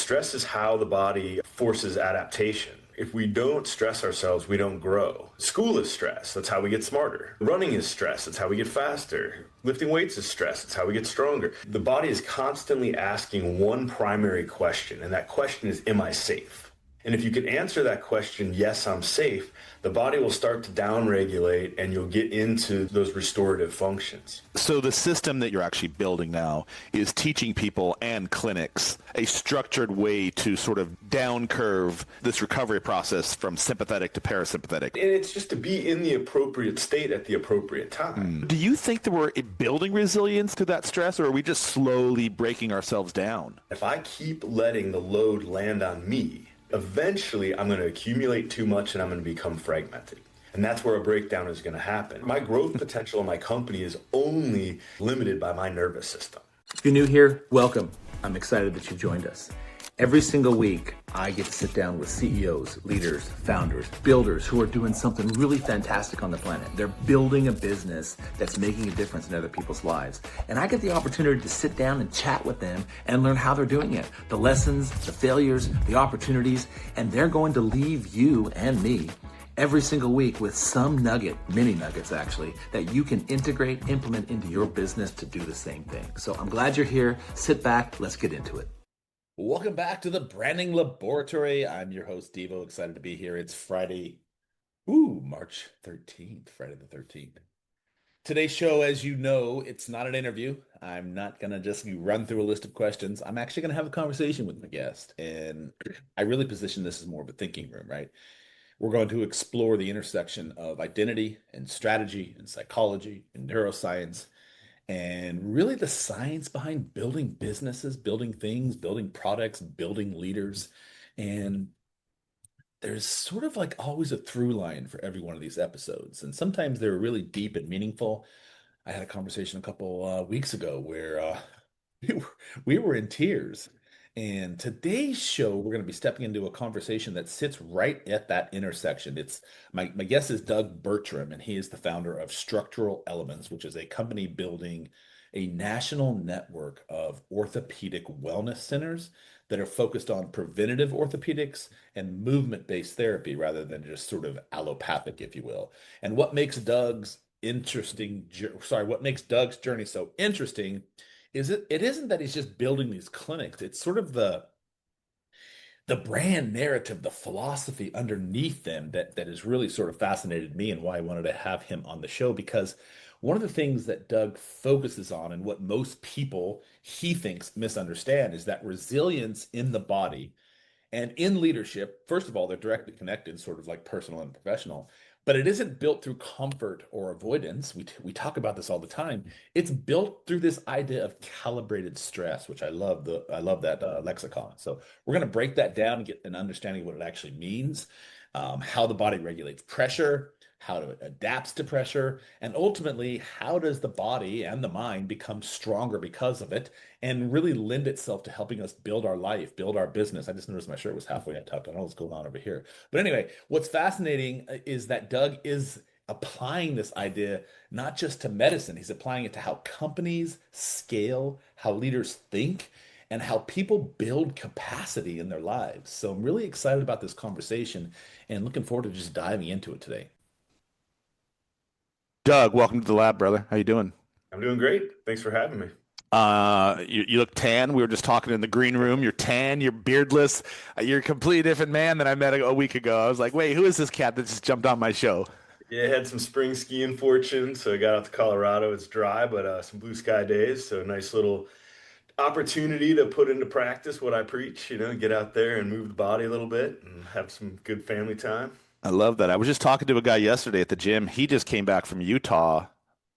Stress is how the body forces adaptation. If we don't stress ourselves, we don't grow. School is stress. That's how we get smarter. Running is stress. That's how we get faster. Lifting weights is stress. That's how we get stronger. The body is constantly asking one primary question, and that question is, am I safe? And if you can answer that question, yes, I'm safe, the body will start to downregulate and you'll get into those restorative functions. So the system that you're actually building now is teaching people and clinics a structured way to sort of down curve this recovery process from sympathetic to parasympathetic. And it's just to be in the appropriate state at the appropriate time. Do you think that we're building resilience to that stress, or are we just slowly breaking ourselves down? If I keep letting the load land on me, eventually I'm going to accumulate too much and I'm going to become fragmented. And that's where a breakdown is going to happen. My growth potential in my company is only limited by my nervous system. If you're new here, welcome. I'm excited that you've joined us. Every single week, I get to sit down with CEOs, leaders, founders, builders who are doing something really fantastic on the planet. They're building a business that's making a difference in other people's lives. And I get the opportunity to sit down and chat with them and learn how they're doing it, the lessons, the failures, the opportunities, and they're going to leave you and me every single week with some nugget, mini nuggets actually, that you can integrate, implement into your business to do the same thing. So I'm glad you're here. Sit back, let's get into it. Welcome back to the Branding Laboratory. I'm your host, Deevo. Excited to be here. It's Friday, March 13th, Friday the 13th. Today's show, as you know, it's not an interview. I'm not going to just run through a list of questions. I'm actually going to have a conversation with my guest. And I really position this as more of a thinking room, right? We're going to explore the intersection of identity and strategy and psychology and neuroscience, and really the science behind building businesses, building things, building products, building leaders. And there's sort of like always a through line for every one of these episodes. And sometimes they're really deep and meaningful. I had a conversation a couple weeks ago where we were in tears. And today's show, we're going to be stepping into a conversation that sits right at that intersection. It's my guest is Doug Bertram, and he is the founder of Structural Elements, which is a company building a national network of orthopedic wellness centers that are focused on preventative orthopedics and movement-based therapy rather than just sort of allopathic, if you will. And what makes Doug's journey so interesting is it isn't that he's just building these clinics. It's sort of the brand narrative, the philosophy underneath them that has really sort of fascinated me, and why I wanted to have him on the show. Because one of the things that Doug focuses on, and what most people he thinks misunderstand, is that resilience in the body and in leadership. First of all, they're directly connected, sort of like personal and professional. But it isn't built through comfort or avoidance. We talk about this all the time. It's built through this idea of calibrated stress, which I love that lexicon. So we're going to break that down and get an understanding of what it actually means, how the body regulates pressure, how it adapts to pressure, and ultimately, how does the body and the mind become stronger because of it, and really lend itself to helping us build our life, build our business. I just noticed my shirt was halfway untucked. I don't know what's going on over here. But anyway, what's fascinating is that Doug is applying this idea not just to medicine. He's applying it to how companies scale, how leaders think, and how people build capacity in their lives. So I'm really excited about this conversation and looking forward to just diving into it today. Doug, welcome to the lab, brother. How you doing? I'm doing great. Thanks for having me. You look tan. We were just talking in the green room. You're tan. You're beardless. You're a completely different man than I met a week ago. I was like, wait, who is this cat that just jumped on my show? Yeah, I had some spring skiing fortune, so I got out to Colorado. It's dry, but some blue sky days. So a nice little opportunity to put into practice what I preach, get out there and move the body a little bit and have some good family time. I love that. I was just talking to a guy yesterday at the gym. He just came back from Utah.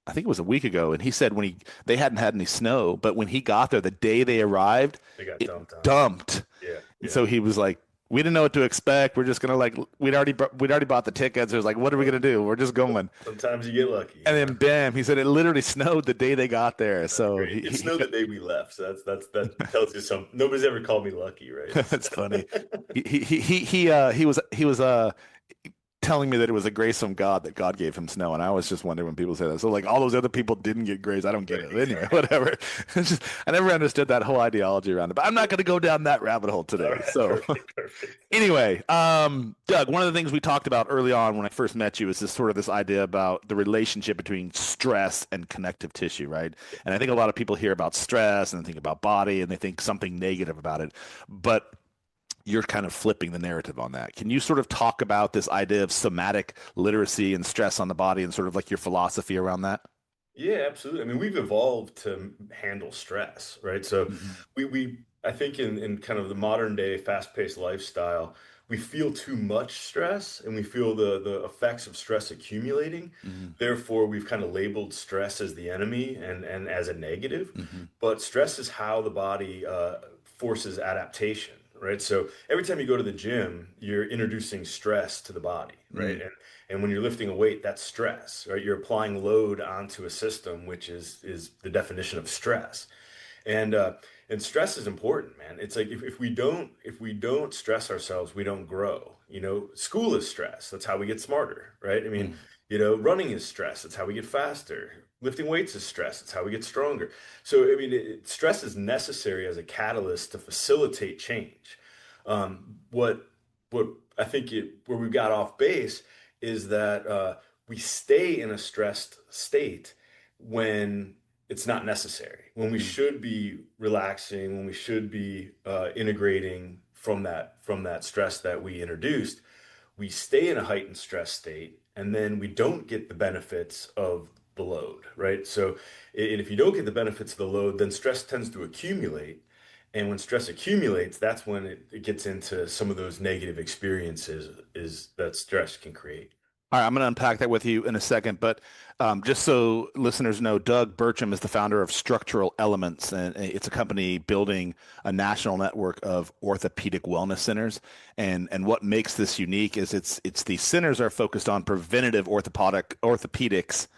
I think it was a week ago, and he said they hadn't had any snow, but when he got there, the day they arrived, they got dumped. Yeah. So he was like, we didn't know what to expect. We're just gonna we'd already bought the tickets. It was like, what are we gonna do? We're just going. Sometimes you get lucky. And then bam, he said it literally snowed the day they got there. So it snowed the day we left. So that tells you something. Nobody's ever called me lucky, right? That's funny. He was telling me that it was a grace from God that God gave him snow. And I was just wondering when people say that. So like all those other people didn't get grace. I don't get it. Anyway, whatever. It's just, I never understood that whole ideology around it, but I'm not going to go down that rabbit hole today. All right, So perfect. anyway, Doug, one of the things we talked about early on when I first met you is this idea about the relationship between stress and connective tissue, right? And I think a lot of people hear about stress and they think about body and they think something negative about it, but you're kind of flipping the narrative on that. Can you sort of talk about this idea of somatic literacy and stress on the body and sort of like your philosophy around that? Yeah, absolutely. I mean, we've evolved to handle stress, right? So I think in kind of the modern day fast-paced lifestyle, we feel too much stress and we feel the effects of stress accumulating. Hmm. Therefore, we've kind of labeled stress as the enemy and as a negative. Hmm. But stress is how the body forces adaptation, right? So every time you go to the gym, you're introducing stress to the body, right? And when you're lifting a weight, that's stress, right? You're applying load onto a system, which is the definition of stress. And stress is important, man. It's like if we don't stress ourselves, we don't grow. You know, school is stress. That's how we get smarter, right? I mean, you know, running is stress. That's how we get faster. Lifting weights is stress. It's how we get stronger. So, I mean, stress is necessary as a catalyst to facilitate change. What I think where we got off base is that we stay in a stressed state when it's not necessary, when we should be relaxing, when we should be integrating from that stress that we introduced. We stay in a heightened stress state, and then we don't get the benefits of the load, right? So, and if you don't get the benefits of the load, then stress tends to accumulate. And when stress accumulates, that's when it gets into some of those negative experiences is that stress can create. All right, I'm going to unpack that with you in a second, but just so listeners know, Doug Bertram is the founder of Structural Elements, and it's a company building a national network of orthopedic wellness centers. And what makes this unique is it's these centers are focused on preventative orthopedics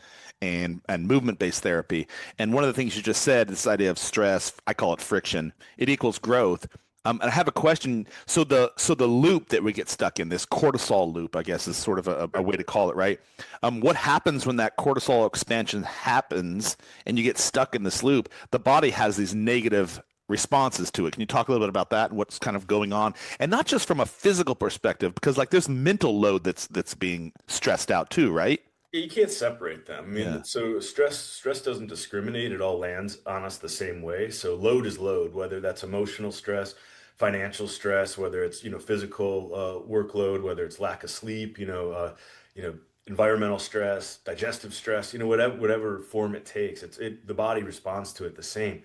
and movement-based therapy. And one of the things you just said, this idea of stress, I call it friction, it equals growth. And I have a question. So the loop that we get stuck in, this cortisol loop, I guess is sort of a way to call it, right? What happens when that cortisol expansion happens and you get stuck in this loop? The body has these negative responses to it. Can you talk a little bit about that and what's kind of going on? And not just from a physical perspective, because like there's mental load that's being stressed out too, right? Yeah, you can't separate them. I mean, Yeah. so stress doesn't discriminate. It all lands on us the same way. So load is load, whether that's emotional stress, financial stress, whether it's, you know, physical workload, whether it's lack of sleep, you know, environmental stress, digestive stress, you know, whatever form it takes, the body responds to it the same.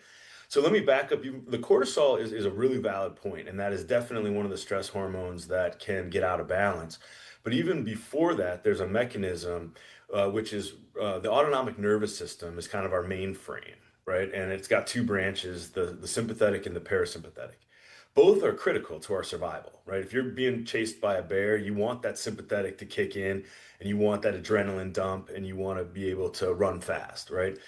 So let me back up. The cortisol is a really valid point, and that is definitely one of the stress hormones that can get out of balance. But even before that, there's a mechanism, which is the autonomic nervous system is kind of our mainframe, right? And it's got two branches, the sympathetic and the parasympathetic. Both are critical to our survival, right? If you're being chased by a bear, you want that sympathetic to kick in and you want that adrenaline dump and you want to be able to run fast, right?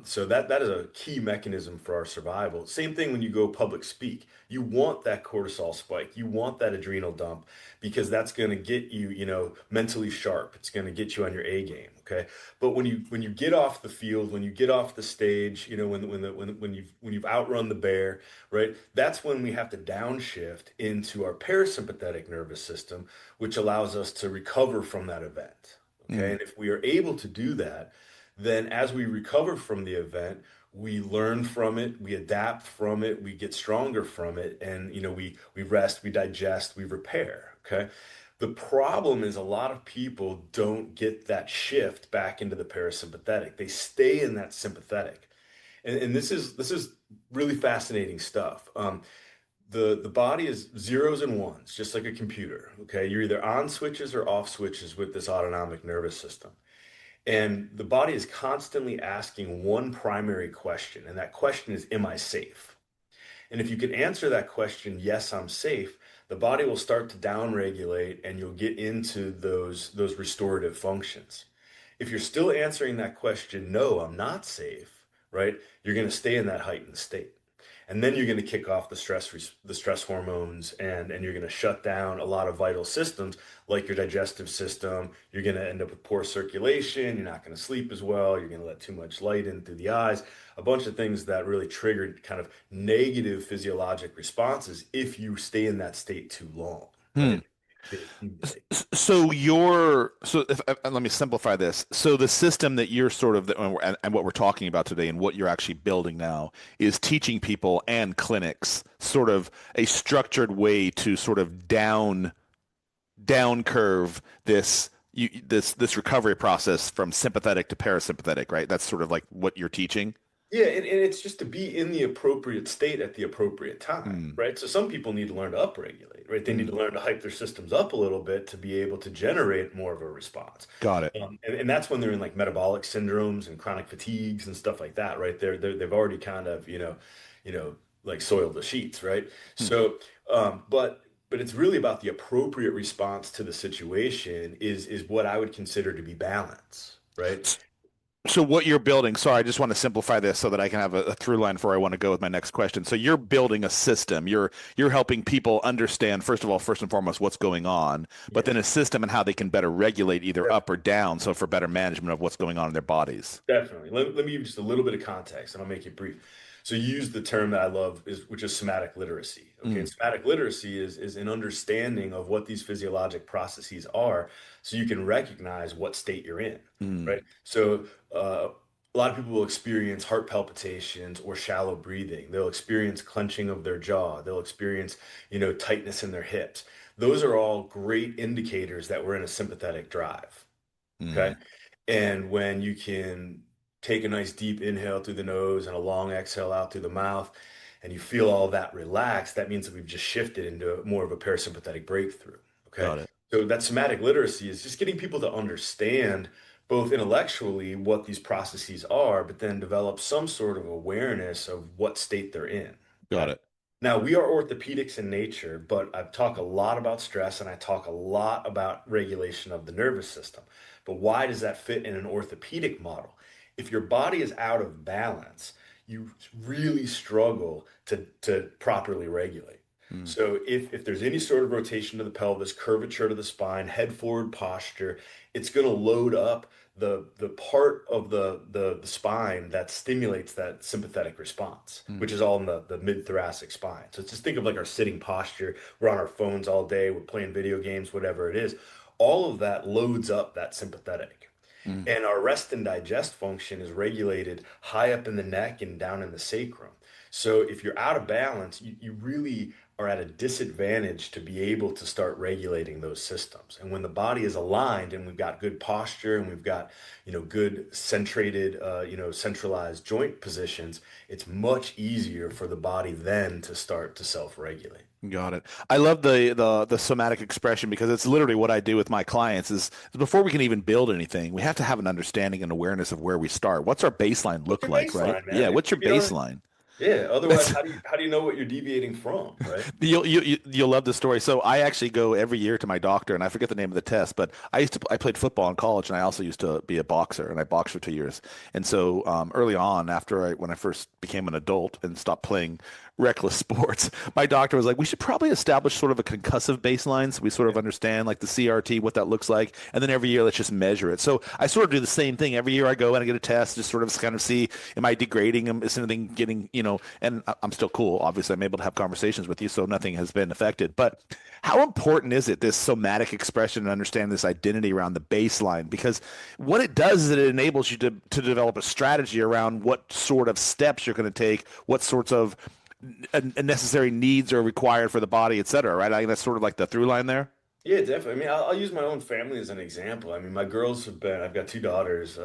So that is a key mechanism for our survival. Same thing when you go public speak. You want that cortisol spike. You want that adrenal dump because that's going to get you, you know, mentally sharp. It's going to get you on your A game, okay? But when you get off the field, when you get off the stage, you know, when you've outrun the bear, right? That's when we have to downshift into our parasympathetic nervous system, which allows us to recover from that event. Okay. And if we are able to do that, then as we recover from the event, we learn from it, we adapt from it, we get stronger from it, and you know, we rest, we digest, we repair. Okay. The problem is a lot of people don't get that shift back into the parasympathetic. They stay in that sympathetic. And this is really fascinating stuff. The body is zeros and ones, just like a computer. Okay, you're either on switches or off switches with this autonomic nervous system. And the body is constantly asking one primary question, and that question is, am I safe? And if you can answer that question, yes, I'm safe, the body will start to downregulate and you'll get into those restorative functions. If you're still answering that question, no, I'm not safe, right? You're going to stay in that heightened state. And then you're going to kick off the stress hormones, and you're going to shut down a lot of vital systems like your digestive system. You're going to end up with poor circulation. You're not going to sleep as well. You're going to let too much light in through the eyes. A bunch of things that really triggered kind of negative physiologic responses if you stay in that state too long. Hmm. Right? So let me simplify this. So the system that you're sort of and what we're talking about today and what you're actually building now is teaching people and clinics sort of a structured way to sort of down curve this recovery process from sympathetic to parasympathetic, right? That's sort of like what you're teaching. Yeah, and it's just to be in the appropriate state at the appropriate time, right? So some people need to learn to upregulate, right? They need to learn to hype their systems up a little bit to be able to generate more of a response. Got it. And that's when they're in like metabolic syndromes and chronic fatigues and stuff like that, right? They've already kind of, like soiled the sheets, right? So, but it's really about the appropriate response to the situation is what I would consider to be balance, right? So what you're building, sorry, I just want to simplify this so that I can have a through line before I want to go with my next question. So you're building a system. You're helping people understand, first and foremost, what's going on, but then a system and how they can better regulate either up or down. So for better management of what's going on in their bodies. Definitely. Let me give you just a little bit of context and I'll make it brief. So you use the term that I love, which is somatic literacy. Okay, and somatic literacy is an understanding of what these physiologic processes are, so you can recognize what state you're in, right? So a lot of people will experience heart palpitations or shallow breathing. They'll experience clenching of their jaw. They'll experience, tightness in their hips. Those are all great indicators that we're in a sympathetic drive. Okay, and when you can take a nice deep inhale through the nose and a long exhale out through the mouth, and you feel all that relaxed, that means that we've just shifted into more of a parasympathetic breakthrough. Okay. Got it. So that somatic literacy is just getting people to understand both intellectually what these processes are, but then develop some sort of awareness of what state they're in. Got it. Now, we are orthopedics in nature, but I talk a lot about stress and I talk a lot about regulation of the nervous system. But why does that fit in an orthopedic model? If your body is out of balance, you really struggle to properly regulate. So if there's any sort of rotation to the pelvis, curvature to the spine, head forward posture, it's going to load up the part of the spine that stimulates that sympathetic response, which is all in the mid-thoracic spine. So just think of like our sitting posture. We're on our phones all day. We're playing video games, whatever it is. All of that loads up that sympathetic. And our rest and digest function is regulated high up in the neck and down in the sacrum. So if you're out of balance, you really are at a disadvantage to be able to start regulating those systems. And when the body is aligned and we've got good posture and we've got, good centrated, centralized joint positions, it's much easier for the body then to start to self-regulate. Got it. I love the somatic expression because it's literally what I do with my clients is before we can even build anything, we have to have an understanding and awareness of where we start. What's our baseline look like, right? Man? Yeah. What's your baseline? Yeah. Otherwise, how do you know what you're deviating from, right? You'll love the story. So I actually go every year to my doctor, and I forget the name of the test, but I played football in college, and I also used to be a boxer, and I boxed for 2 years. And so early on, when I first became an adult and stopped playing reckless sports, my doctor was like, we should probably establish sort of a concussive baseline so we sort of understand like the CRT, what that looks like. And then every year, let's just measure it. So I sort of do the same thing. Every year I go and I get a test, just sort of kind of see, am I degrading? Is anything getting, and I'm still cool. Obviously, I'm able to have conversations with you, so nothing has been affected. But how important is it, this somatic expression, and understand this identity around the baseline? Because what it does is it enables you to develop a strategy around what sort of steps you're going to take, what sorts of necessary needs are required for the body, et cetera, right? I think that's sort of like the through line there. Yeah, definitely. I mean, I'll use my own family as an example. I mean, my girls I've got two daughters,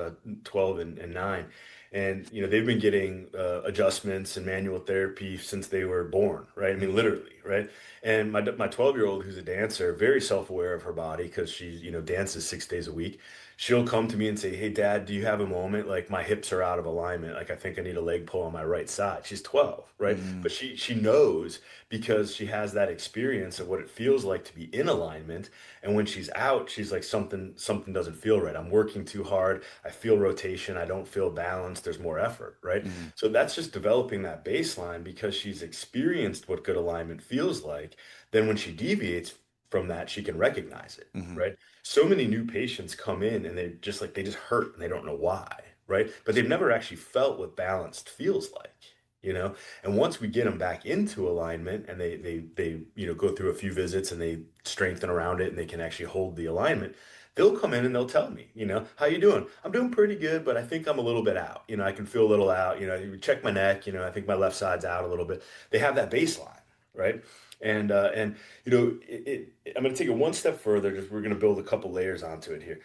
12 and 9, and, they've been getting adjustments and manual therapy since they were born, right? I mean, literally, right? And my 12-year-old, who's a dancer, very self-aware of her body because she, dances 6 days a week. she'll come to me and say, "Hey, Dad, do you have a moment? Like my hips are out of alignment. Like I think I need a leg pull on my right side." She's 12, right? But she knows because she has that experience of what it feels like to be in alignment. And when she's out, she's like, something doesn't feel right. I'm working too hard. I feel rotation. I don't feel balanced. There's more effort, right? Mhm. So that's just developing that baseline because she's experienced what good alignment feels like. Then when she deviates from that, she can recognize it, Mhm. right? So many new patients come in and they just hurt and they don't know why, right? But they've never actually felt what balanced feels like, you know? And once we get them back into alignment and they go through a few visits and they strengthen around it and they can actually hold the alignment, they'll come in and they'll tell me, "How you doing? I'm doing pretty good, but I think I'm a little bit out. I can feel a little out. You check my neck, I think my left side's out a little bit." They have that baseline, right? And I'm going to take it one step further. Just we're going to build a couple layers onto it here.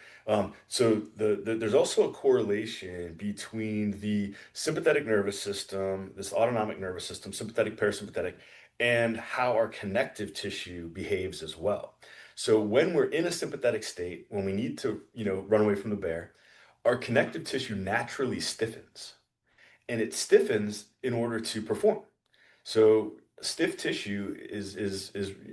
So there's also a correlation between the sympathetic nervous system, this autonomic nervous system, sympathetic, parasympathetic, and how our connective tissue behaves as well. So when we're in a sympathetic state, when we need to, run away from the bear, our connective tissue naturally stiffens, and it stiffens in order to perform. So stiff tissue is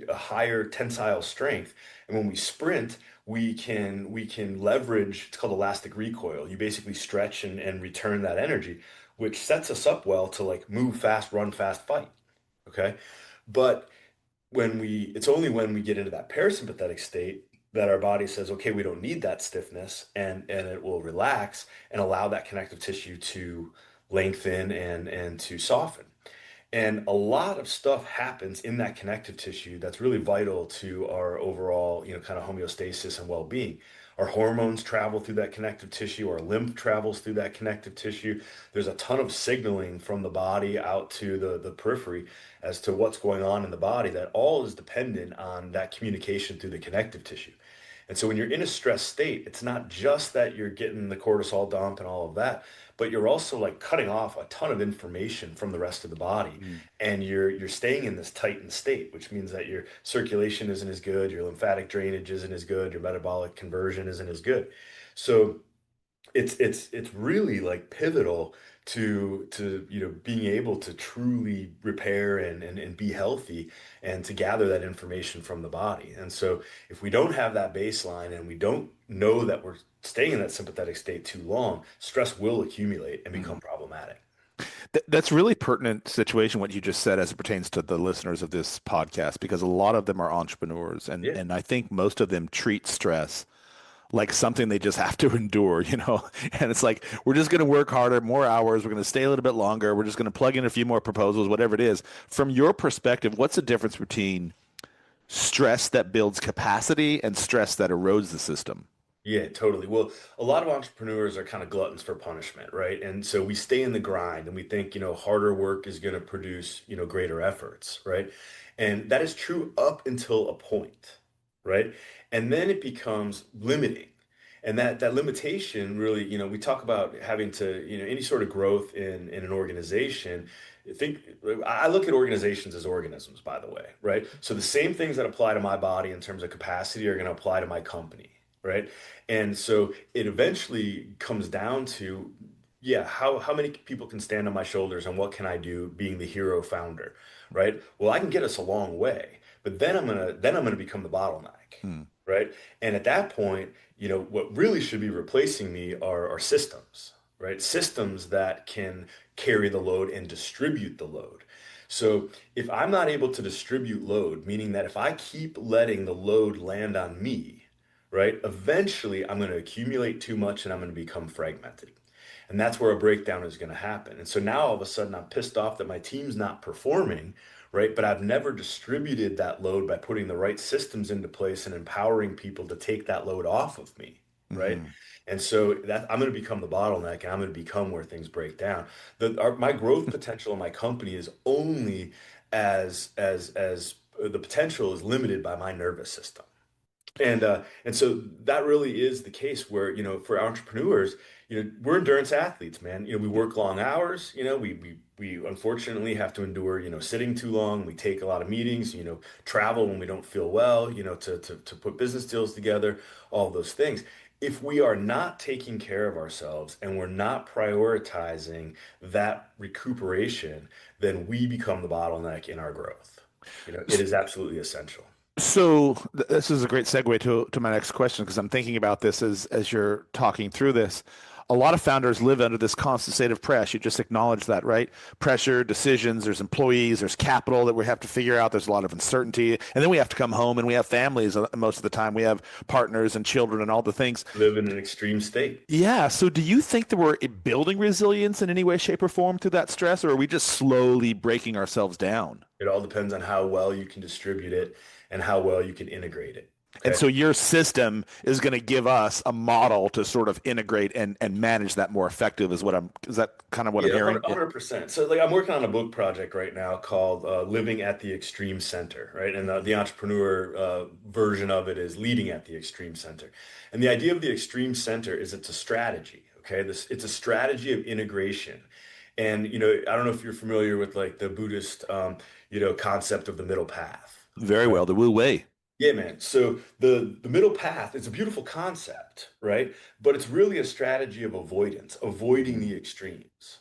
a higher tensile strength, and when we sprint, we can leverage. It's called elastic recoil. You basically stretch and return that energy, which sets us up well to like move fast, run fast, fight. Okay, but it's only when we get into that parasympathetic state that our body says, okay, we don't need that stiffness, and it will relax and allow that connective tissue to lengthen and to soften. And a lot of stuff happens in that connective tissue that's really vital to our overall, kind of homeostasis and well-being. Our hormones travel through that connective tissue, our lymph travels through that connective tissue. There's a ton of signaling from the body out to the periphery as to what's going on in the body that all is dependent on that communication through the connective tissue. And so when you're in a stressed state, it's not just that you're getting the cortisol dump and all of that, but you're also like cutting off a ton of information from the rest of the body. Mm. And you're staying in this tightened state, which means that your circulation isn't as good, your lymphatic drainage isn't as good, your metabolic conversion isn't as good. So it's really like pivotal to being able to truly repair and be healthy and to gather that information from the body. And so if we don't have that baseline and we don't know that we're staying in that sympathetic state too long, stress will accumulate and become problematic. That's really pertinent situation, what you just said, as it pertains to the listeners of this podcast, because a lot of them are entrepreneurs, and Yeah. and I think most of them treat stress like something they just have to endure, And it's like, we're just going to work harder, more hours. We're going to stay a little bit longer. We're just going to plug in a few more proposals, whatever it is. From your perspective, what's the difference between stress that builds capacity and stress that erodes the system? Yeah, totally. Well, a lot of entrepreneurs are kind of gluttons for punishment, right? And so we stay in the grind and we think, harder work is going to produce, greater efforts, right? And that is true up until a point, right? And then it becomes limiting. And that limitation really, we talk about having to, any sort of growth in an organization. Think I look at organizations as organisms, by the way, right? So the same things that apply to my body in terms of capacity are going to apply to my company, right? And so it eventually comes down to, yeah, how many people can stand on my shoulders and what can I do being the hero founder, right? Well, I can get us a long way, but then I'm gonna become the bottleneck, Hmm. right? And at that point, what really should be replacing me are systems, right? Systems that can carry the load and distribute the load. So if I'm not able to distribute load, meaning that if I keep letting the load land on me, right, eventually I'm going to accumulate too much and I'm going to become fragmented. And that's where a breakdown is going to happen. And so now all of a sudden I'm pissed off that my team's not performing, right? But I've never distributed that load by putting the right systems into place and empowering people to take that load off of me, right? Hmm. And so that I'm going to become the bottleneck and I'm going to become where things break down. My growth potential in my company is only as the potential is limited by my nervous system. And so that really is the case where, for entrepreneurs, we're endurance athletes, man. We work long hours, we unfortunately have to endure, sitting too long. We take a lot of meetings, travel when we don't feel well, to put business deals together, all those things. if we are not taking care of ourselves and we're not prioritizing that recuperation, then we become the bottleneck in our growth. It is absolutely essential. So this is a great segue to my next question, because I'm thinking about this as you're talking through this. A lot of founders live under this constant state of pressure. You just acknowledged that, right? Pressure, decisions, there's employees, there's capital that we have to figure out. There's a lot of uncertainty. And then we have to come home and we have families most of the time. We have partners and children and all the things. Live in an extreme state. Yeah. So do you think that we're building resilience in any way, shape, or form through that stress, or are we just slowly breaking ourselves down? It all depends on how well you can distribute it and how well you can integrate it. And Okay. so your system is going to give us a model to sort of integrate and manage that more effective is that kind of what I'm Yeah, hearing? 100%. So like I'm working on a book project right now called Living at the Extreme Center, right? And the entrepreneur version of it is Leading at the Extreme Center. And the idea of the Extreme Center is it's a strategy, okay? It's a strategy of integration. And, I don't know if you're familiar with like the Buddhist, concept of the middle path. Very well, the Wu Wei. Yeah, man. So the middle path is a beautiful concept, right? But it's really a strategy of avoidance, avoiding the extremes,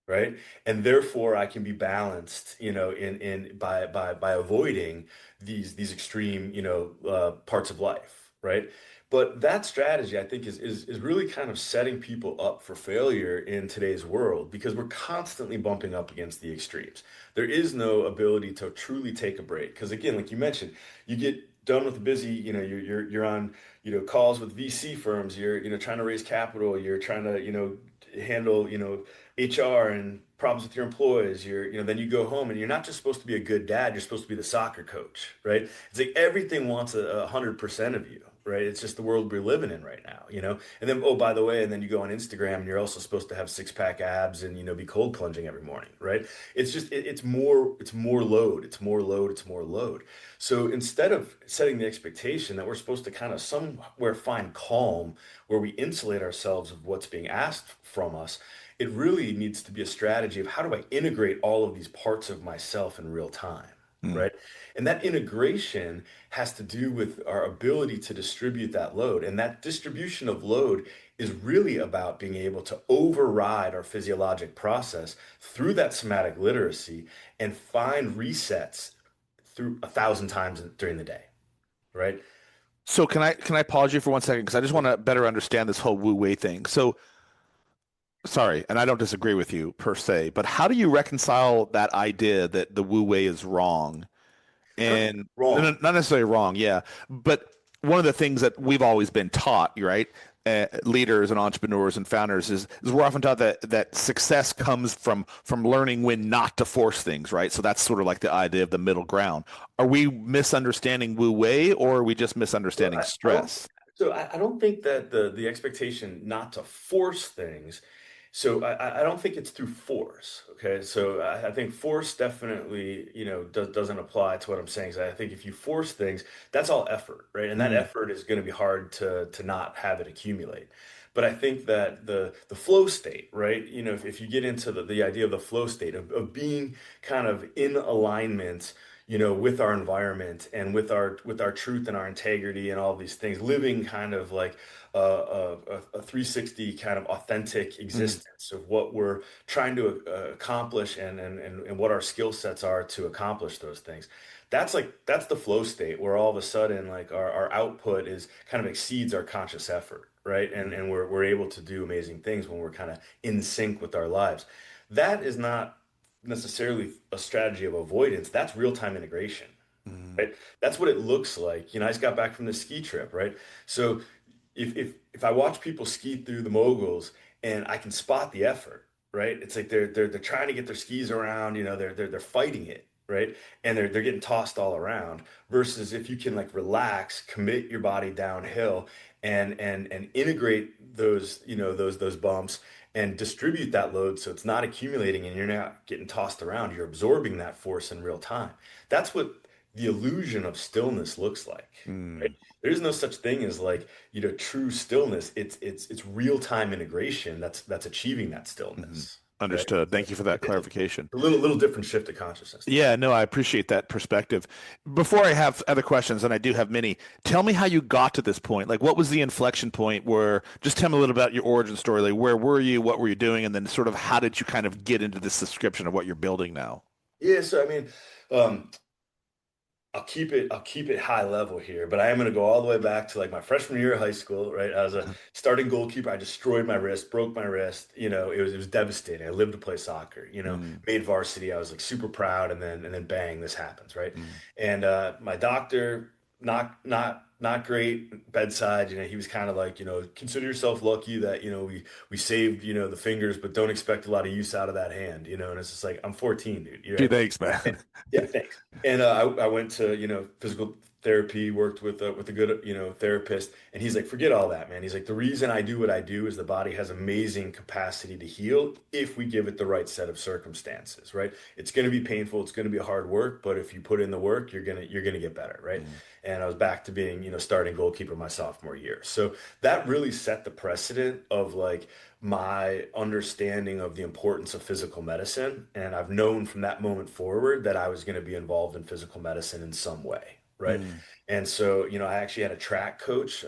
right? And therefore I can be balanced, in by avoiding these extreme, parts of life, right? But that strategy, I think, is really kind of setting people up for failure in today's world because we're constantly bumping up against the extremes. There is no ability to truly take a break. Because again, like you mentioned, you get done with the busy, you're on, calls with VC firms, you're, trying to raise capital, you're trying to, handle, HR and problems with your employees. Then you go home and you're not just supposed to be a good dad, you're supposed to be the soccer coach, right? It's like everything wants 100% of you, right? It's just the world we're living in right now, And then, oh, by the way, and then you go on Instagram and you're also supposed to have six-pack abs and, be cold plunging every morning, right? It's just, it's more load, it's more load, it's more load. So instead of setting the expectation that we're supposed to kind of somewhere find calm where we insulate ourselves of what's being asked from us, it really needs to be a strategy of how do I integrate all of these parts of myself in real time, right? And that integration has to do with our ability to distribute that load. And that distribution of load is really about being able to override our physiologic process through that somatic literacy and find resets through 1,000 times during the day, right? So can I pause you for 1 second? Because I just want to better understand this whole Wu Wei thing. So sorry, and I don't disagree with you per se, but how do you reconcile that idea that the Wu Wei is wrong? And Wrong. not necessarily wrong, yeah. But one of the things that we've always been taught, right, leaders and entrepreneurs and founders is we're often taught that success comes from learning when not to force things, right? So that's sort of like the idea of the middle ground. Are we misunderstanding Wu Wei, or are we just misunderstanding stress? I don't think that the expectation not to force things. So I don't think it's through force. Okay. So I think force definitely, doesn't apply to what I'm saying. So I think if you force things, that's all effort, right? And that effort is going to be hard to not have it accumulate. But I think that the flow state, right? If you get into the idea of the flow state of being kind of in alignment, with our environment and with our truth and our integrity and all these things, living kind of like a 360 kind of authentic existence of what we're trying to accomplish and what our skill sets are to accomplish those things. That's the flow state where all of a sudden like our output is kind of exceeds our conscious effort, right? And we're able to do amazing things when we're kind of in sync with our lives. That is not necessarily a strategy of avoidance. That's real-time integration, right? That's what it looks like. I just got back from the ski trip, right? So if I watch people ski through the moguls and I can spot the effort, right? It's like they're trying to get their skis around, they're fighting it, right? And they're getting tossed all around versus if you can like relax, commit your body downhill and integrate those, those bumps and distribute that load so it's not accumulating and you're not getting tossed around. You're absorbing that force in real time. That's what the illusion of stillness looks like, right? There's no such thing as like, true stillness. It's real-time integration that's achieving that stillness. right? Understood. So Thank you for that it's clarification. a little different shift of consciousness there. Yeah, no, I appreciate that perspective. Before I have other questions, and I do have many, tell me how you got to this point. Like, what was the inflection point where, just tell me a little about your origin story. Like, where were you? What were you doing? And then sort of how did you kind of get into this description of what you're building now? Yeah, so I mean, um, I'll keep it high level here, but I am going to go all the way back to like my freshman year of high school, right? I was a starting goalkeeper. I destroyed my wrist, broke my wrist. It was devastating. I lived to play soccer. Mm, Made varsity. I was like super proud, and then bang, this happens, right? mm. And my doctor, not great bedside. He was kind of like, consider yourself lucky that we saved the fingers, but don't expect a lot of use out of that hand. And it's just like I'm 14, dude. Gee, thanks, man. Yeah, thanks. And I went to physical therapy, worked with a good therapist, and he's like, forget all that, man. He's like, the reason I do what I do is the body has amazing capacity to heal if we give it the right set of circumstances, right? It's going to be painful, it's going to be hard work, but if you put in the work, you're gonna get better, right? Mm, And I was back to being starting goalkeeper my sophomore year, so that really set the precedent of like my understanding of the importance of physical medicine. And I've known from that moment forward that I was going to be involved in physical medicine in some way. Right. mm. And so, I actually had a track coach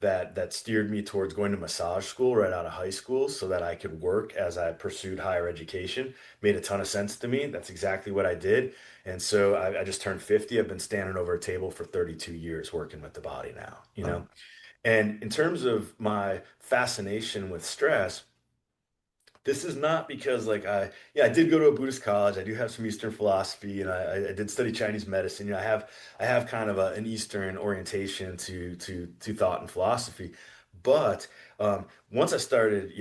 that steered me towards going to massage school right out of high school so that I could work as I pursued higher education. Made a ton of sense to me. That's exactly what I did. And so I just turned 50. I've been standing over a table for 32 years working with the body now. Oh, And in terms of my fascination with stress, this is not because like I did go to a Buddhist college. I do have some Eastern philosophy, and I did study Chinese medicine. I have kind of an Eastern orientation to thought and philosophy. But once I started,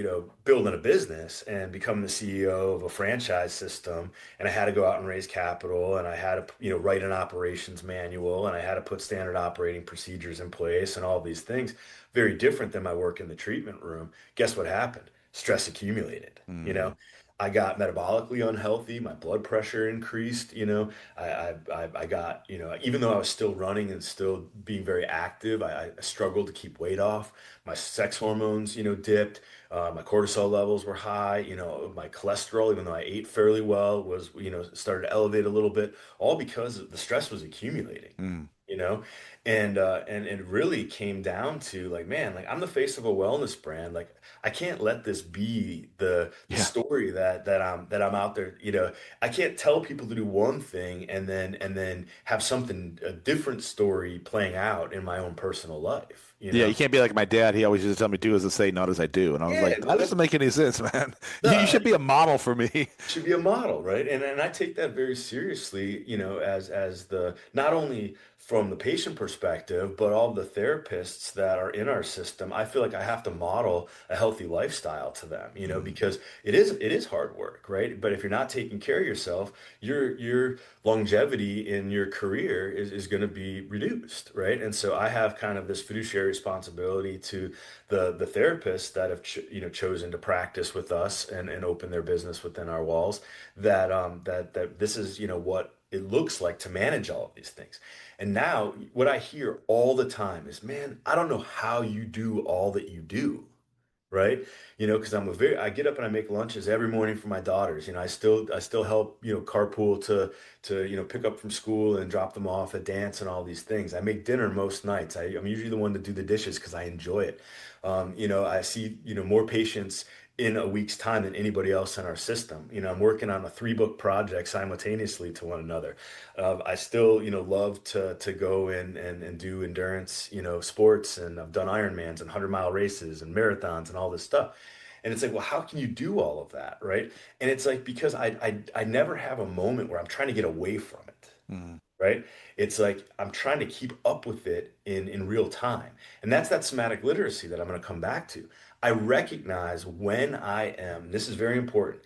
building a business and becoming the CEO of a franchise system, and I had to go out and raise capital, and I had to, write an operations manual, and I had to put standard operating procedures in place, and all these things, very different than my work in the treatment room. Guess what happened? Stress accumulated. mm, I got metabolically unhealthy. My blood pressure increased. I got, even though I was still running and still being very active, I struggled to keep weight off. My sex hormones, dipped. My cortisol levels were high. My cholesterol, even though I ate fairly well, was, started to elevate a little bit, all because the stress was accumulating. mm. You know, and it really came down to like, man, like I'm the face of a wellness brand. Like I can't let this be the Yeah. story that I'm out there. I can't tell people to do one thing and then have something a different story playing out in my own personal life. Yeah, you can't be like my dad. He always used to tell me, do as I say, not as I do. And I was Yeah, like, that doesn't make any sense, man. You no, should be a model for me. should be a model, right? And I take that very seriously, as the not only from the patient perspective, but all the therapists that are in our system. I feel like I have to model a healthy lifestyle to them, Mm, because it is hard work, right? But if you're not taking care of yourself, your longevity in your career is going to be reduced, right? And so I have kind of this fiduciary responsibility to the therapists that have chosen to practice with us and open their business within our walls, that this is what it looks like to manage all of these things. And now what I hear all the time is, man, I don't know how you do all that you do, right? Because I get up and I make lunches every morning for my daughters. I still help, carpool to pick up from school and drop them off at dance and all these things. I make dinner most nights. I'm usually the one to do the dishes because I enjoy it. I see, more patients in a week's time than anybody else in our system. I'm working on a 3-book project simultaneously to one another. I still, love to go and do endurance, sports, and I've done Ironmans and 100-mile races and marathons and all this stuff. And it's like, well, how can you do all of that, right? And it's like because I never have a moment where I'm trying to get away from it, mm, right? It's like I'm trying to keep up with it in real time. And that's that somatic literacy that I'm going to come back to. I recognize when I am, this is very important.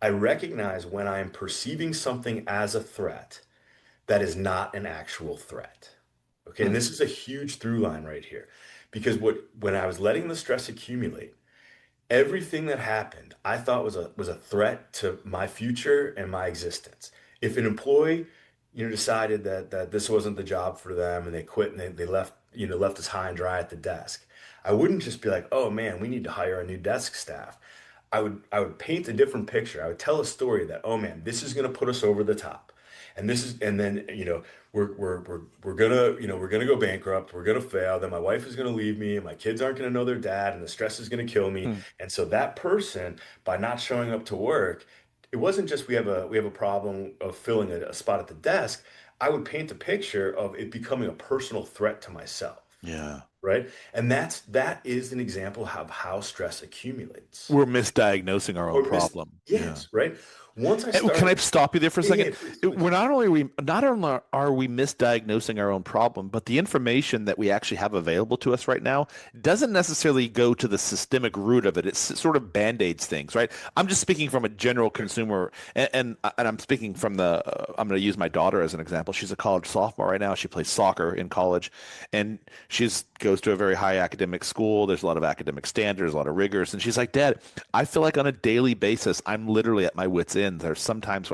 I recognize when I am perceiving something as a threat that is not an actual threat. Okay, and mm, this is a huge through line right here. Because when I was letting the stress accumulate, everything that happened I thought was a threat to my future and my existence. If an employee decided that this wasn't the job for them and they quit and they left us high and dry at the desk, I wouldn't just be like, oh man, we need to hire a new desk staff. I would paint a different picture. I would tell a story that, oh man, this is going to put us over the top. And then, we're gonna, we're gonna go bankrupt. We're gonna fail. Then my wife is gonna leave me, and my kids aren't gonna know their dad, and the stress is gonna kill me. Hmm. And so that person, by not showing up to work, it wasn't just we have a problem of filling a spot at the desk. I would paint a picture of it becoming a personal threat to myself, Yeah. right? And that is an example of how stress accumulates. We're misdiagnosing our own problem. Yeah. Yes, right. Once I Can I started, stop you there for a yeah, yeah, second? please, please. We're not only are we misdiagnosing our own problem, but the information that we actually have available to us right now doesn't necessarily go to the systemic root of it. It sort of band-aids things, right? I'm just speaking from a general consumer, and I'm speaking from I'm going to use my daughter as an example. She's a college sophomore right now. She plays soccer in college, and she's goes to a very high academic school. There's a lot of academic standards, a lot of rigors, and she's like, Dad, I feel like on a daily basis, I'm literally at my wit's end. There's sometimes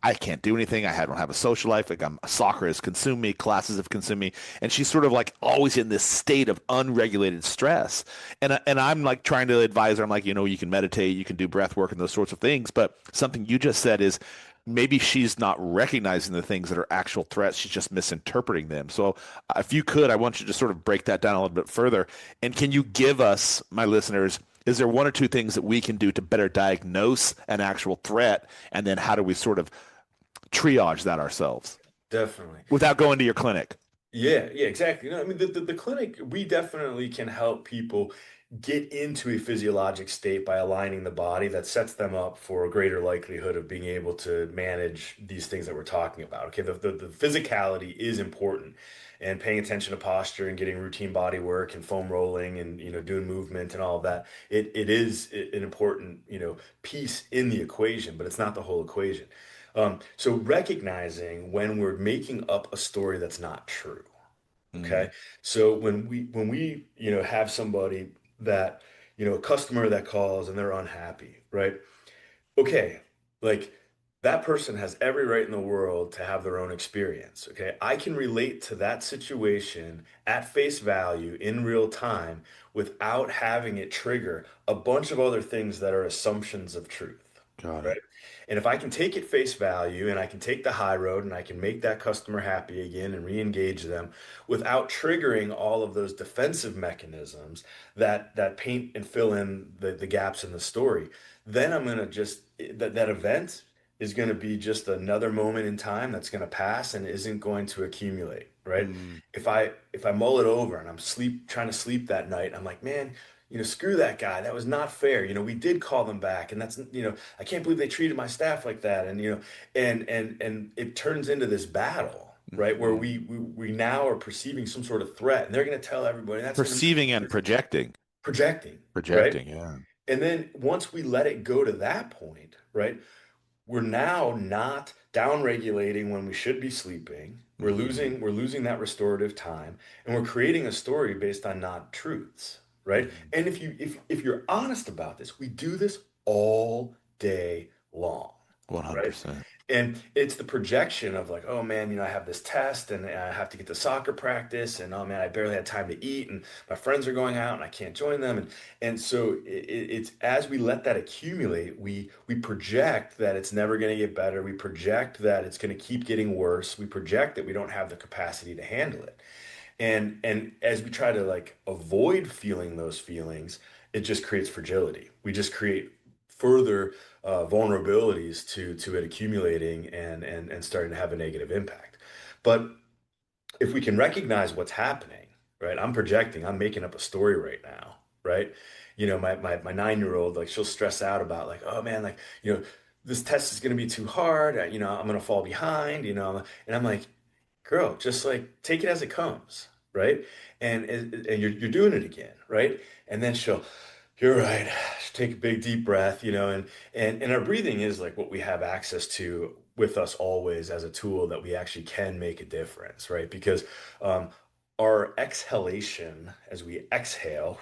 I can't do anything. Don't have a social life. Like soccer has consumed me, classes have consumed me, and she's sort of like always in this state of unregulated stress. And I'm like trying to advise her. I'm like, you can meditate, you can do breath work and those sorts of things. But something you just said is maybe she's not recognizing the things that are actual threats. She's just misinterpreting them. So if you could, I want you to sort of break that down a little bit further. And can you give us, my listeners, is there one or two things that we can do to better diagnose an actual threat? And then how do we sort of triage that ourselves Definitely. without going to your clinic? Yeah, exactly. No, I mean, the clinic, we definitely can help people get into a physiologic state by aligning the body that sets them up for a greater likelihood of being able to manage these things that we're talking about. Okay, the physicality is important, and paying attention to posture and getting routine body work and foam rolling and doing movement and all of that. It is an important piece in the equation, but it's not the whole equation. So recognizing when we're making up a story that's not true. Mm, Okay. So when we have somebody that, a customer that calls and they're unhappy, right? Okay, like that person has every right in the world to have their own experience. Okay. I can relate to that situation at face value in real time without having it trigger a bunch of other things that are assumptions of truth. got it. Right. And if I can take it face value and I can take the high road and I can make that customer happy again and re-engage them without triggering all of those defensive mechanisms that paint and fill in the gaps in the story, then I'm gonna just that event is gonna be just another moment in time that's gonna pass and isn't going to accumulate, right? Mm, If I mull it over and I'm trying to sleep that night, I'm like, man, screw that guy. That was not fair. We did call them back, and I can't believe they treated my staff like that. And and it turns into this battle, right? Where mhm. we now are perceiving some sort of threat, and they're going to tell everybody. That's going to Perceiving and projecting. projecting, right? Projecting, yeah. And then once we let it go to that point, right? We're now not down regulating when we should be sleeping. We're Mm, losing that restorative time, and we're creating a story based on not truths, right? mm. And if you're honest about this, we do this all day long, right? 100%. And it's the projection of like, oh man, I have this test and I have to get to soccer practice, and oh man, I barely had time to eat, and my friends are going out and I can't join them, and so it's as we let that accumulate, we project that it's never going to get better. We project that it's going to keep getting worse. We project that we don't have the capacity to handle it. And as we try to like avoid feeling those feelings, it just creates fragility. We just create further vulnerabilities to it accumulating and starting to have a negative impact. But if we can recognize what's happening, right? I'm projecting, I'm making up a story right now, right? My 9-year-old, like she'll stress out about like, oh man, like, this test is going to be too hard. I'm going to fall behind, and I'm like, girl, just like take it as it comes, right? And you're doing it again, right? And then you're right. She'll take a big deep breath, and our breathing is like what we have access to with us always as a tool that we actually can make a difference, right? Because our exhalation as we exhale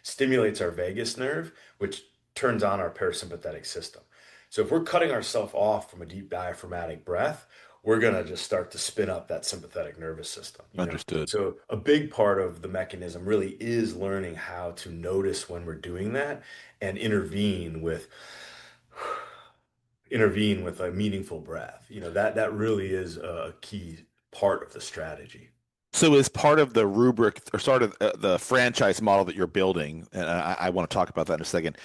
stimulates our vagus nerve, which turns on our parasympathetic system. So if we're cutting ourselves off from a deep diaphragmatic breath, we're going to just start to spin up that sympathetic nervous system, you know? Understood. So a big part of the mechanism really is learning how to notice when we're doing that and intervene with a meaningful breath. You know, that really is a key part of the strategy. So as part of the rubric or sort of the franchise model that you're building, and I want to talk about that in a second,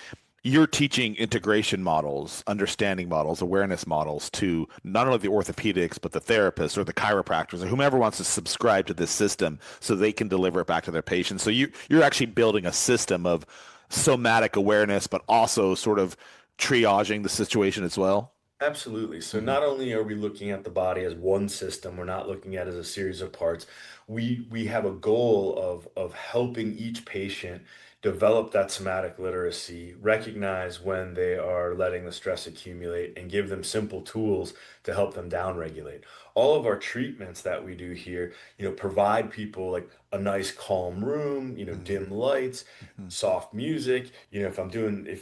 you're teaching integration models, understanding models, awareness models to not only the orthopedics, but the therapists or the chiropractors or whomever wants to subscribe to this system so they can deliver it back to their patients. So you're actually building a system of somatic awareness, but also sort of triaging the situation as well. Absolutely. So Mhm. not only are we looking at the body as one system, we're not looking at it as a series of parts. We have a goal of helping each patient develop that somatic literacy, recognize when they are letting the stress accumulate, and give them simple tools to help them downregulate. All of our treatments that we do here, provide people like a nice calm room, Mhm. dim lights, Mhm. soft music. If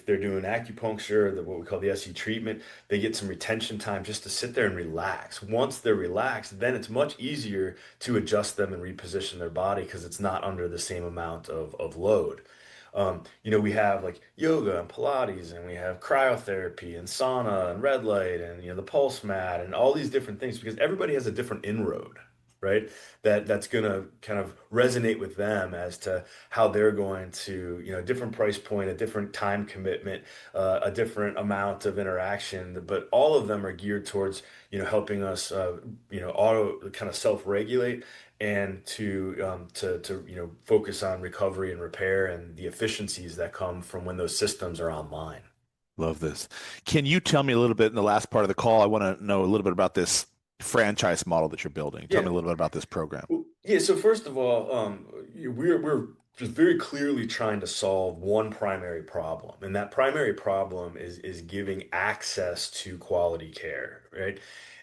they're doing acupuncture, what we call the SE treatment, they get some retention time just to sit there and relax. Once they're relaxed, then it's much easier to adjust them and reposition their body because it's not under the same amount of load. We have like yoga and Pilates, and we have cryotherapy and sauna and red light and the pulse mat and all these different things because everybody has a different inroad, right? That's gonna kind of resonate with them as to how they're going to, a different price point, a different time commitment, a different amount of interaction, but all of them are geared towards, helping us, auto kind of self-regulate and to focus on recovery and repair and the efficiencies that come from when those systems are online. Love this. Can you tell me a little bit in the last part of the call? I want to know a little bit about this franchise model that you're building. Tell Yeah. me a little bit about this program. Well, yeah. So first of all, we're just very clearly trying to solve one primary problem, and that primary problem is giving access to quality care, right?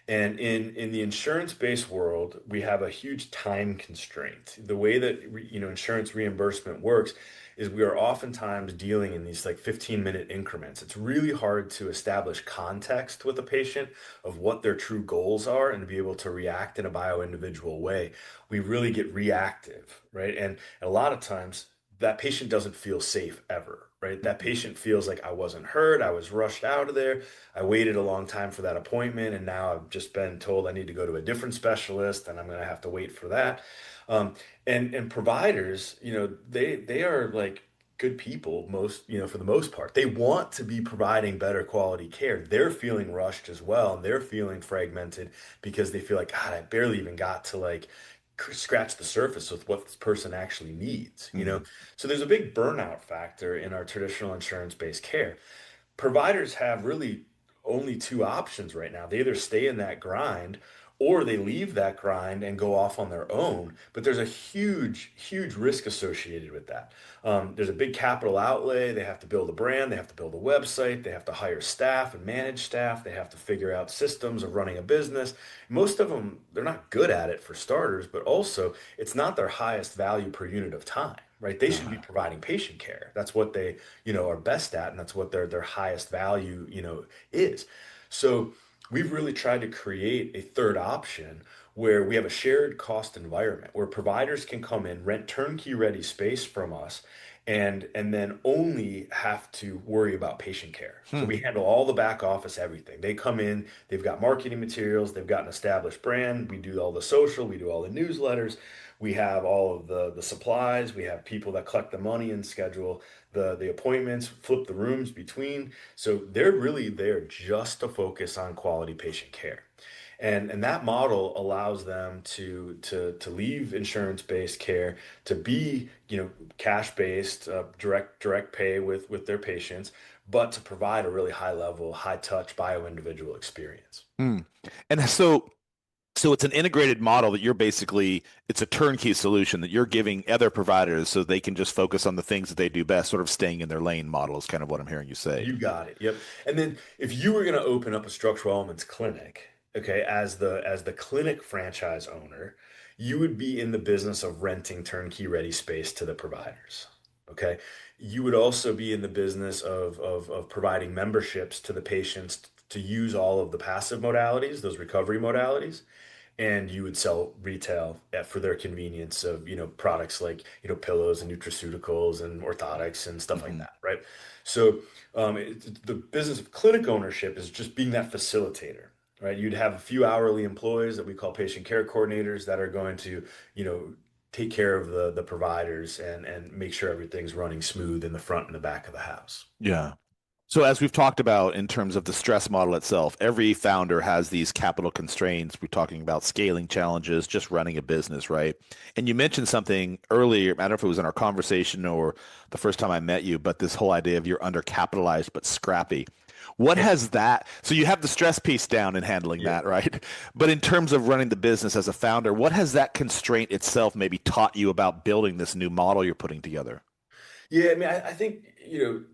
And in the insurance-based world, we have a huge time constraint. The way that insurance reimbursement works is we are oftentimes dealing in these like 15-minute increments. It's really hard to establish context with a patient of what their true goals are and to be able to react in a bio-individual way. We really get reactive, right? And a lot of times that patient doesn't feel safe ever, right? That Mhm. patient feels like I wasn't heard, I was rushed out of there, I waited a long time for that appointment, and now I've just been told I need to go to a different specialist, and I'm going to have to wait for that. Um, and providers, they are like good people for the most part. They want to be providing better quality care. They're feeling rushed as well, and they're feeling fragmented because they feel like, God, I barely even got to like scratch the surface with what this person actually needs. Mhm. So there's a big burnout factor in our traditional insurance-based care. Providers have really only two options right now. They either stay in that grind or they leave that grind and go off on their own. But there's a huge, huge risk associated with that. There's a big capital outlay. They have to build a brand, they have to build a website, they have to hire staff and manage staff, they have to figure out systems of running a business. Most of them, they're not good at it for starters, but also it's not their highest value per unit of time. Right? They should be Ah, providing patient care. That's what they, are best at, and that's what their highest value, is. So we've really tried to create a third option where we have a shared cost environment where providers can come in, rent turnkey ready space from us, and then only have to worry about patient care. So hmm. we handle all the back office, everything. They come in, they've got marketing materials, they've got an established brand, we do all the social, we do all the newsletters, we have all of the supplies, we have people that collect the money and schedule the appointments, flip the rooms between. So they're really there just to focus on quality patient care. And that model allows them to leave insurance-based care to be, cash-based, direct pay with their patients, but to provide a really high level, high touch bio-individual experience. Hmm. And so it's an integrated model that it's a turnkey solution that you're giving other providers so they can just focus on the things that they do best, sort of staying in their lane model is kind of what I'm hearing you say. You got it. Yep. And then if you were going to open up a structural elements clinic, okay, as the clinic franchise owner, you would be in the business of renting turnkey ready space to the providers. Okay. You would also be in the business of providing memberships to the patients to use all of the passive modalities, those recovery modalities, and you would sell retail for their convenience of, products like, pillows and nutraceuticals and orthotics and stuff like Hmm. that, right? So the business of clinic ownership is just being that facilitator, right? You'd have a few hourly employees that we call patient care coordinators that are going to, take care of the providers and make sure everything's running smooth in the front and the back of the house. Yeah. So as we've talked about in terms of the stress model itself, every founder has these capital constraints. We're talking about scaling challenges, just running a business, right? And you mentioned something earlier, I don't know if it was in our conversation or the first time I met you, but this whole idea of you're undercapitalized but scrappy. What has that, so you have the stress piece down in handling Yeah. that, right? But in terms of running the business as a founder, what has that constraint itself maybe taught you about building this new model you're putting together? Yeah, I mean, I think,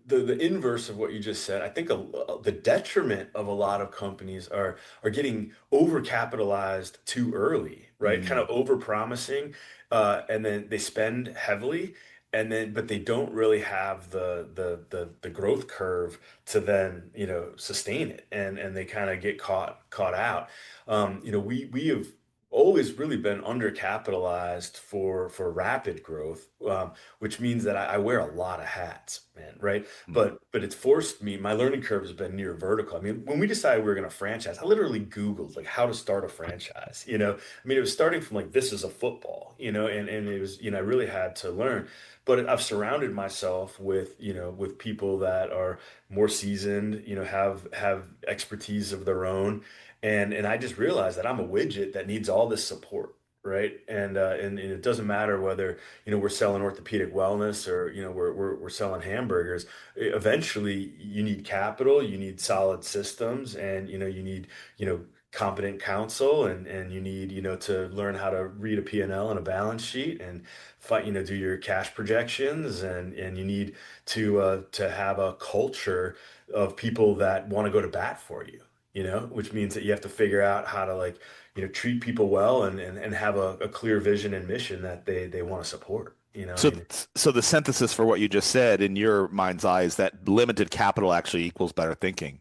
the inverse of what you just said. I think the detriment of a lot of companies are getting overcapitalized too early, right? Kind of over promising, and then they spend heavily, and then but they don't really have the growth curve to then sustain it, and they kind of get caught out. We have always really been undercapitalized for rapid growth, which means that I wear a lot of hats, man, right? But it's forced me. My learning curve has been near vertical. I mean, when we decided we were going to franchise, I literally Googled like how to start a franchise. I mean, it was starting from like this is a football, and it was I really had to learn. But I've surrounded myself with people that are more seasoned, have expertise of their own, and I just realized that I'm a widget that needs all this support, right? And it doesn't matter whether we're selling orthopedic wellness or we're selling hamburgers. Eventually, you need capital, you need solid systems, and you need competent counsel, and you need to learn how to read a P&L and a balance sheet and do your cash projections, and you need to have a culture of people that want to go to bat for you, which means that you have to figure out how to like, treat people well and have a clear vision and mission that they want to support. I So, mean, so the synthesis for what you just said in your mind's eye is that limited capital actually equals better thinking.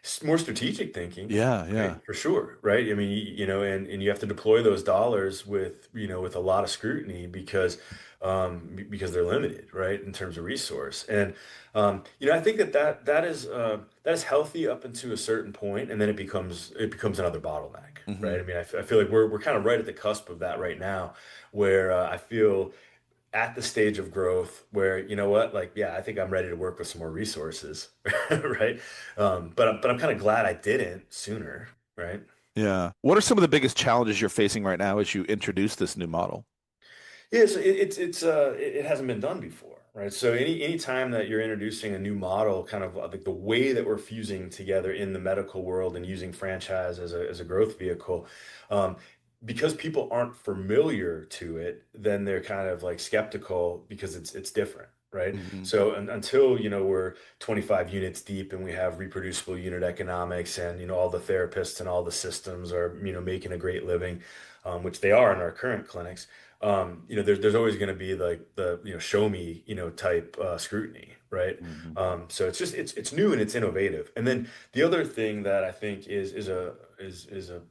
it's more strategic thinking, Yeah, right? yeah. For sure, right? I mean, and you have to deploy those dollars with a lot of scrutiny because they're limited, right, in terms of resource. And I think that is healthy up until a certain point, and then it becomes another bottleneck, Hmm. right? I mean, I feel like we're kind of right at the cusp of that right now, where I feel at the stage of growth where what, like, yeah, I think I'm ready to work with some more resources, right? But I'm kind of glad I didn't sooner, right? Yeah. What are some of the biggest challenges you're facing right now as you introduce this new model? Yeah, so it hasn't been done before, right? So any time that you're introducing a new model, kind of like the way that we're fusing together in the medical world and using franchise as a growth vehicle, um, because people aren't familiar to it, then they're kind of like skeptical because it's different, right? Hmm. So until we're 25 units deep and we have reproducible unit economics, and all the therapists and all the systems are making a great living, which they are in our current clinics. There's always going to be like the show me type scrutiny, right? Hmm. So it's new and it's innovative. And then the other thing that I think is a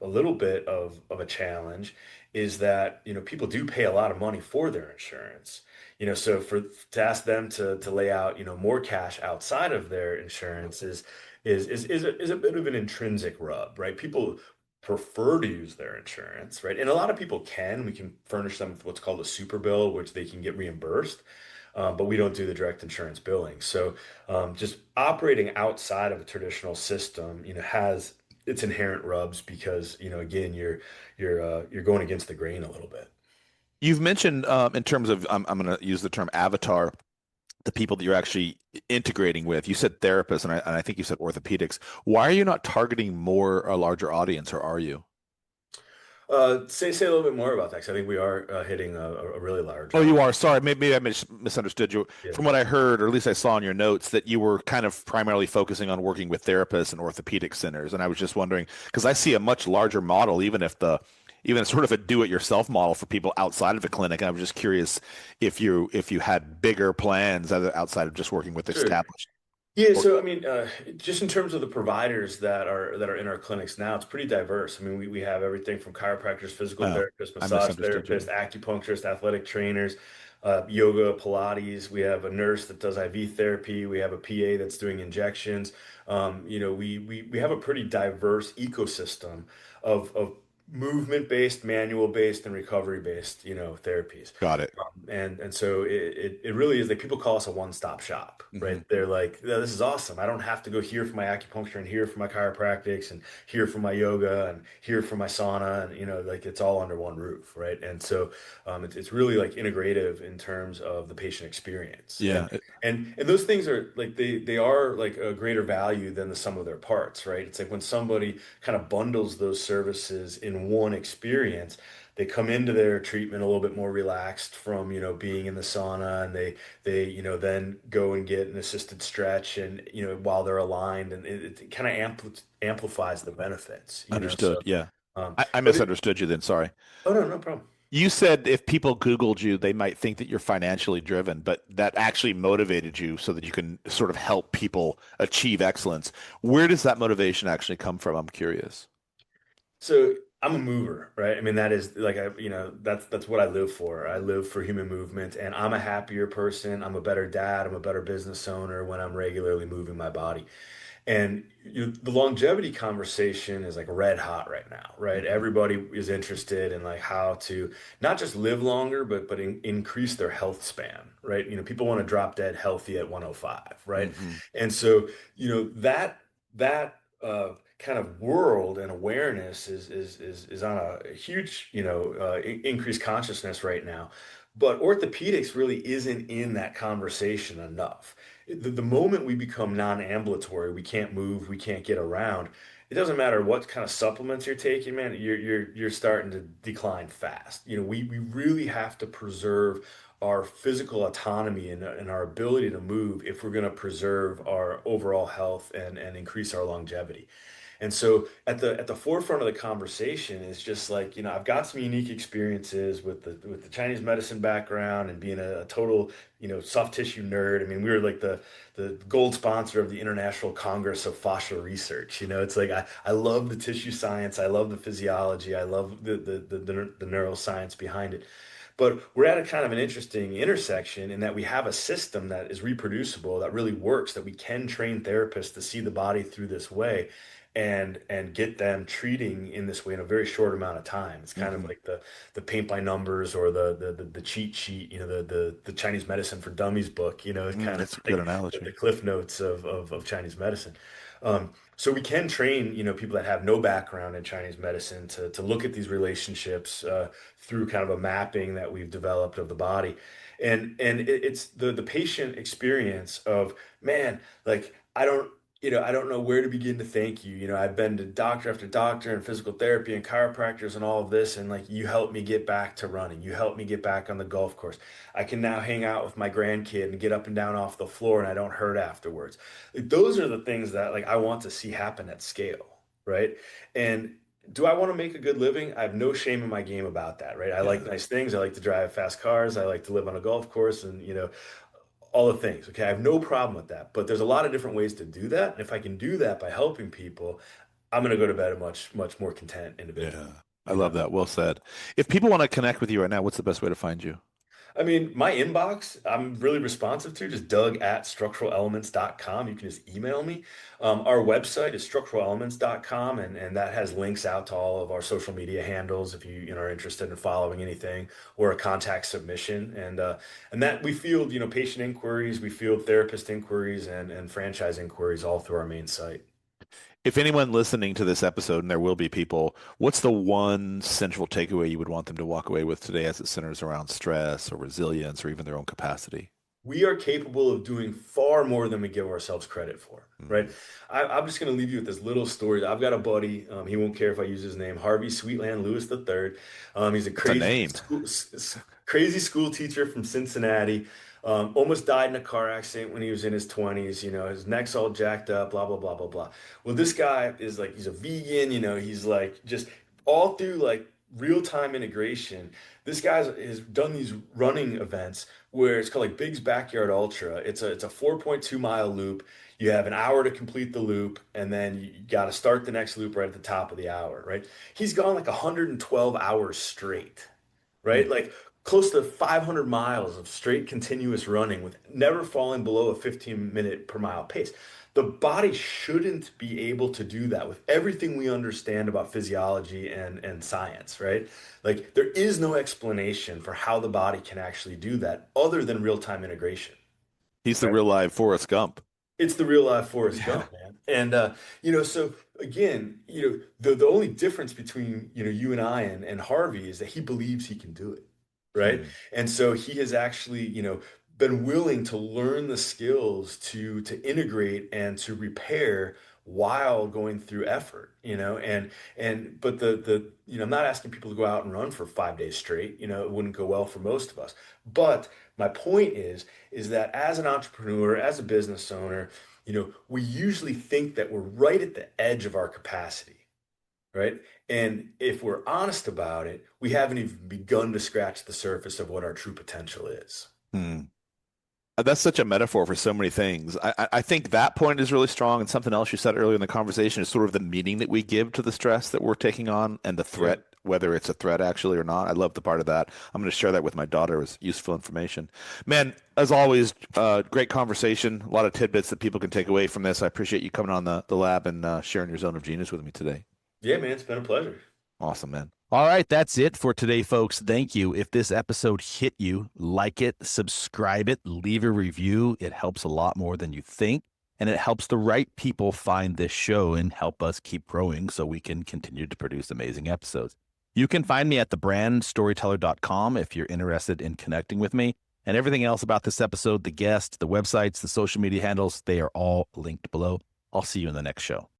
little bit of a challenge is that people do pay a lot of money for their insurance. So to ask them to lay out more cash outside of their insurance is a bit of an intrinsic rub, right? People prefer to use their insurance, right? And a lot of people can. We can furnish them with what's called a super bill, which they can get reimbursed, but we don't do the direct insurance billing. So just operating outside of a traditional system, has its inherent rubs because again, you're going against the grain a little bit. You've mentioned in terms of, I'm going to use the term avatar, the people that you're actually integrating with. You said therapists, and I think you said orthopedics. Why are you not targeting a larger audience, or are you? Say a little bit more about that, 'cause I think we are hitting a really large Oh, you audience. are. Sorry, maybe I misunderstood you. Yeah. From what I heard, or at least I saw in your notes, that you were kind of primarily focusing on working with therapists and orthopedic centers. And I was just wondering, because I see a much larger model, even sort of a do-it-yourself model for people outside of the clinic. And I was just curious if you had bigger plans outside of just working with Sure. established. Yeah, Or so I mean, just in terms of the providers that are in our clinics now, it's pretty diverse. I mean, we have everything from chiropractors, physical oh, therapists, I massage misunderstood therapists, you. acupuncturists, athletic trainers, yoga, Pilates. We have a nurse that does IV therapy. We have a PA that's doing injections. We have a pretty diverse ecosystem of movement-based, manual-based, and recovery-based, therapies. Got it. And so it really is like people call us a one-stop shop, right? Hmm. They're like, "Yeah, this is awesome. I don't have to go here for my acupuncture and here for my chiropractics and here for my yoga and here for my sauna and like it's all under one roof, right?" And so it's really like integrative in terms of the patient experience. And Yeah. and those things are like they are like a greater value than the sum of their parts, right? It's like when somebody kind of bundles those services in one experience, they come into their treatment a little bit more relaxed from being in the sauna, and they then go and get an assisted stretch, and while they're aligned, and it kind of amplifies the benefits, so Understood. Yeah. um I but it misunderstood you then. Sorry. oh, no, no problem. You said if people Googled you, they might think that you're financially driven, but that actually motivated you so that you can sort of help people achieve excellence. Where does that motivation actually come from? I'm curious. So I'm a mover, right? I mean, that is like that's what I live for. I live for human movement, and I'm a happier person. I'm a better dad. I'm a better business owner when I'm regularly moving my body. And the longevity conversation is like red hot right now, right? Hmm. Everybody is interested in like how to not just live longer, but increase their health span, right? People want to drop dead healthy at 105, right? Hmm. And so, that kind of world and awareness is on a huge, increased consciousness right now. But orthopedics really isn't in that conversation enough. The moment we become non-ambulatory, we can't move, we can't get around. It doesn't matter what kind of supplements you're taking, man. You're starting to decline fast. We really have to preserve our physical autonomy and our ability to move if we're going to preserve our overall health and increase our longevity. And so at the forefront of the conversation is just like, I've got some unique experiences with the Chinese medicine background and being a total, soft tissue nerd. I mean, we were like the gold sponsor of the International Congress of Fascial Research. It's like I love the tissue science, I love the physiology, I love the neuroscience behind it. But we're at a kind of an interesting intersection in that we have a system that is reproducible, that really works, that we can train therapists to see the body through this way and get them treating in this way in a very short amount of time. It's kind of Hmm. like the paint by numbers or the cheat sheet, the Chinese medicine for dummies book, it's kind of That's a good like the analogy. cliff notes of Chinese medicine. So we can train, people that have no background in Chinese medicine to look at these relationships through kind of a mapping that we've developed of the body. It's the patient experience of, man, like I don't know where to begin to thank you. I've been to doctor after doctor and physical therapy and chiropractors and all of this, and like you helped me get back to running. You helped me get back on the golf course. I can now hang out with my grandkid and get up and down off the floor and I don't hurt afterwards. Like, those are the things that like I want to see happen at scale, right? And do I want to make a good living? I have no shame in my game about that, right? I like Yeah. nice things. I like to drive fast cars. I like to live on a golf course and, all the things. Okay. I have no problem with that. But there's a lot of different ways to do that. And if I can do that by helping people, I'm going to go to bed a much, much more content individual. Yeah. I You know? love that. Well said. If people want to connect with you right now, what's the best way to find you? I mean, my inbox, I'm really responsive to just doug@structuralelements.com. You can just email me. Our website is structuralelements.com, and that has links out to all of our social media handles if you are interested in following anything or a contact submission. And that we field, patient inquiries, we field therapist inquiries and franchise inquiries all through our main site. If anyone listening to this episode, and there will be people, what's the one central takeaway you would want them to walk away with today as it centers around stress or resilience or even their own capacity? We are capable of doing far more than we give ourselves credit for, right? Hmm. I'm just going to leave you with this little story. I've got a buddy, he won't care if I use his name, Harvey Sweetland Lewis III. He's a That's a name. crazy school teacher from Cincinnati. Almost died in a car accident when he was in his 20s. His neck's all jacked up, blah, blah, blah, blah, blah. Well, this guy is like, he's a vegan, he's like just all through like real-time integration. This guy has done these running events where it's called like Big's Backyard Ultra. It's a 4.2 mile loop. You have an hour to complete the loop, and then you got to start the next loop right at the top of the hour, right? He's gone like 112 hours straight, right? Like close to 500 miles of straight continuous running with never falling below a 15-minute per mile pace. The body shouldn't be able to do that with everything we understand about physiology and science, right? Like there is no explanation for how the body can actually do that other than real-time integration. He's the real live Forrest Gump. It's the real life Forrest Gump, man. And so again, the only difference between you and I and Harvey is that he believes he can do it, right? And so he has actually been willing to learn the skills to integrate and to repair while going through effort, but I'm not asking people to go out and run for 5 days straight. It wouldn't go well for most of us. But my point is that as an entrepreneur, as a business owner, we usually think that we're right at the edge of our capacity, right? And if we're honest about it, we haven't even begun to scratch the surface of what our true potential is. That's such a metaphor for so many things. I think that point is really strong. And something else you said earlier in the conversation is sort of the meaning that we give to the stress that we're taking on and the threat, whether it's a threat actually or not. I love the part of that. I'm going to share that with my daughter as useful information. Man, as always, great conversation. A lot of tidbits that people can take away from this. I appreciate you coming on the lab and sharing your zone of genius with me today. Yeah, man, it's been a pleasure. Awesome, man. All right, that's it for today, folks. Thank you. If this episode hit you, like it, subscribe it, leave a review. It helps a lot more than you think, and it helps the right people find this show and help us keep growing so we can continue to produce amazing episodes. You can find me at thebrandstoryteller.com if you're interested in connecting with me, and everything else about this episode, the guests, the websites, the social media handles, they are all linked below. I'll see you in the next show.